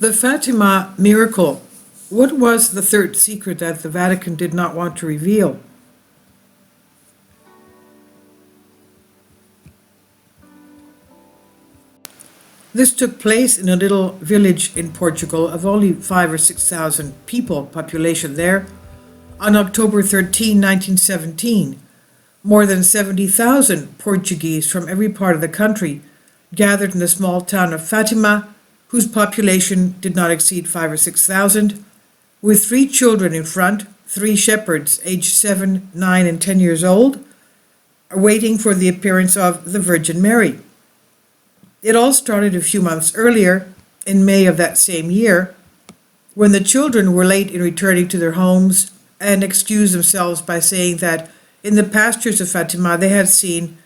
The Fatima miracle. What was the third secret that the Vatican did not want to reveal? This took place in a little village in Portugal of only 5 or 6,000 people, population there, on October 13, 1917. More than 70,000 Portuguese from every part of the country gathered in the small town of Fatima, whose population did not exceed 5 or 6,000, with 3 children in front, 3 shepherds aged 7, 9, and 10 years old, waiting for the appearance of the Virgin Mary. It all started a few months earlier, in May of that same year, when the children were late in returning to their homes and excused themselves by saying that in the pastures of Fatima they had seen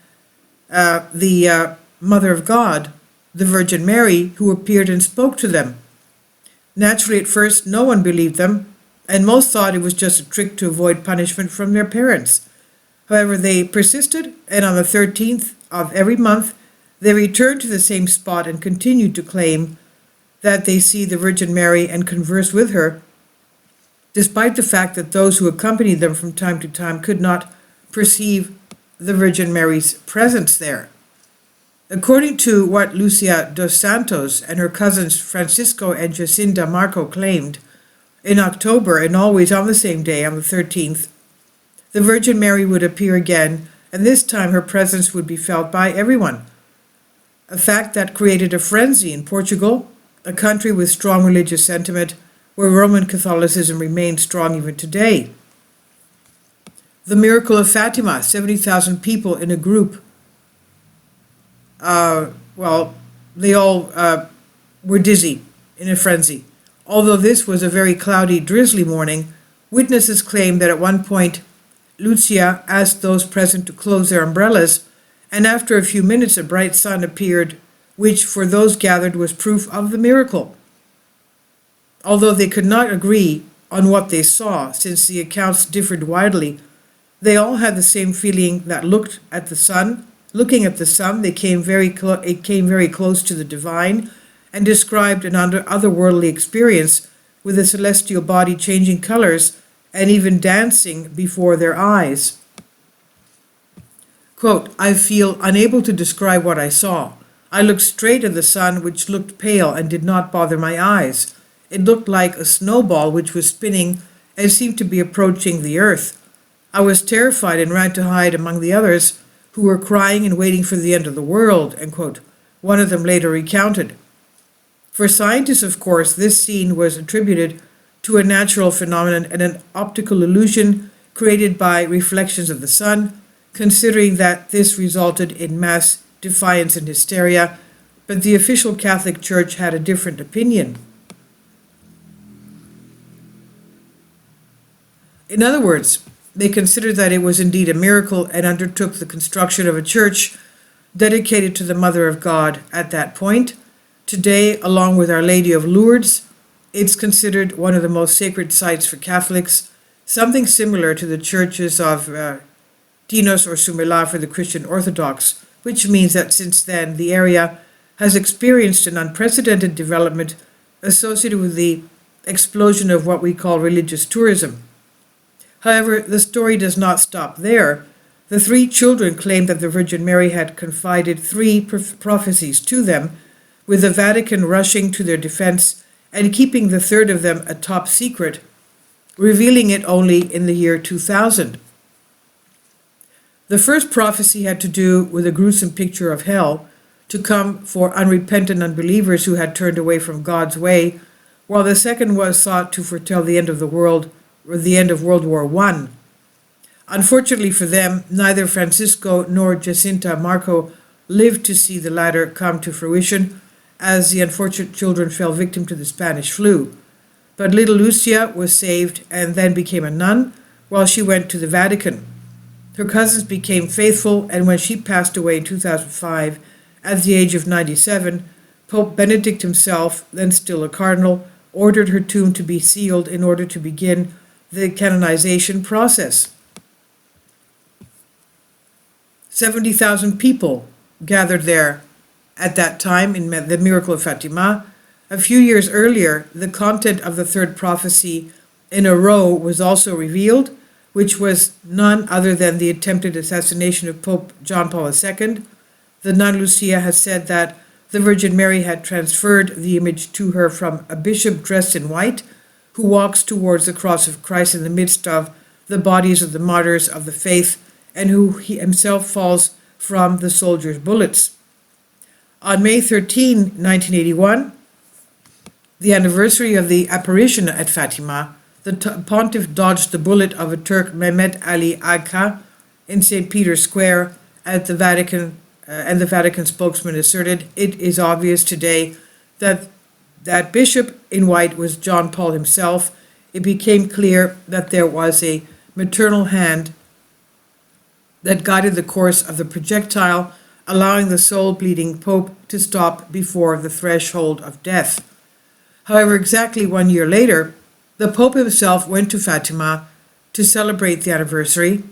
the Mother of God, the Virgin Mary, who appeared and spoke to them. Naturally, at first, no one believed them, and most thought it was just a trick to avoid punishment from their parents. However, they persisted, and on the 13th of every month, they returned to the same spot and continued to claim that they see the Virgin Mary and converse with her, despite the fact that those who accompanied them from time to time could not perceive the Virgin Mary's presence there. According to what Lucia dos Santos and her cousins Francisco and Jacinta Marco claimed, in October and always on the same day, on the 13th, the Virgin Mary would appear again, and this time her presence would be felt by everyone. A fact that created a frenzy in Portugal, a country with strong religious sentiment, where Roman Catholicism remains strong even today. The miracle of Fatima, 70,000 people in a group. They all were dizzy in a frenzy. Although this was a very cloudy, drizzly morning, witnesses claim that at one point Lucia asked those present to close their umbrellas, and after a few minutes a bright sun appeared, which for those gathered was proof of the miracle. Although they could not agree on what they saw, since the accounts differed widely, they all had the same feeling that looking at the sun, it came very close to the divine, and described an otherworldly experience with the celestial body changing colors and even dancing before their eyes. Quote, "I feel unable to describe what I saw. I looked straight at the sun, which looked pale and did not bother my eyes. It looked like a snowball which was spinning and seemed to be approaching the earth. I was terrified and ran to hide among the others who were crying and waiting for the end of the world," end quote. One of them later recounted. For scientists, of course, this scene was attributed to a natural phenomenon and an optical illusion created by reflections of the sun, considering that this resulted in mass defiance and hysteria, but the official Catholic Church had a different opinion. In other words, they considered that it was indeed a miracle and undertook the construction of a church dedicated to the Mother of God at that point. Today, along with Our Lady of Lourdes, it's considered one of the most sacred sites for Catholics, something similar to the churches of Dinos or Sumela for the Christian Orthodox, which means that since then the area has experienced an unprecedented development associated with the explosion of what we call religious tourism. However, the story does not stop there. The 3 children claimed that the Virgin Mary had confided 3 prophecies to them, with the Vatican rushing to their defense and keeping the third of them a top secret, revealing it only in the year 2000. The first prophecy had to do with a gruesome picture of hell to come for unrepentant unbelievers who had turned away from God's way, while the second was thought to foretell the end of the world, or the end of World War I. Unfortunately for them, neither Francisco nor Jacinta Marco lived to see the latter come to fruition, as the unfortunate children fell victim to the Spanish flu. But little Lucia was saved and then became a nun while she went to the Vatican. Her cousins became faithful, and when she passed away in 2005 at the age of 97, Pope Benedict himself, then still a cardinal, ordered her tomb to be sealed in order to begin the canonization process. 70,000 people gathered there at that time in the miracle of Fatima, A few years earlier, the content of the third prophecy in a row was also revealed, which was none other than the attempted assassination of Pope John Paul II. The nun Lucia has said that the Virgin Mary had transferred the image to her from a bishop dressed in white, who walks towards the cross of Christ in the midst of the bodies of the martyrs of the faith, and who he himself falls from the soldiers' bullets. On May 13, 1981, the anniversary of the apparition at Fatima, the pontiff dodged the bullet of a Turk, Mehmet Ali Agha, in St. Peter's Square at the Vatican, and the Vatican spokesman asserted, "It is obvious today that that bishop in white was John Paul himself. It became clear that there was a maternal hand that guided the course of the projectile, allowing the soul-bleeding Pope to stop before the threshold of death." However, exactly 1 year later, the Pope himself went to Fatima to celebrate the anniversary.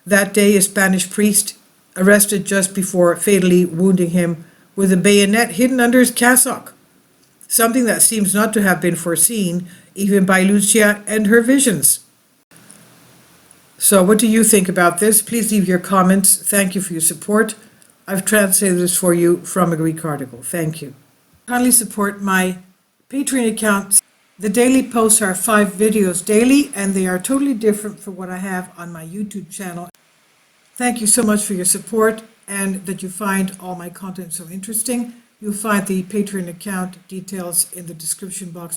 That day, a Spanish priest arrested just before fatally wounding him with a bayonet hidden under his cassock, something that seems not to have been foreseen even by Lucia and her visions. So what do you think about this? Please leave your comments. Thank you for your support. I've translated this for you from a Greek article. Thank you. Kindly support my Patreon account. The daily posts are 5 videos daily, and they are totally different from what I have on my YouTube channel. Thank you so much for your support and that you find all my content so interesting. You'll find the Patreon account details in the description box.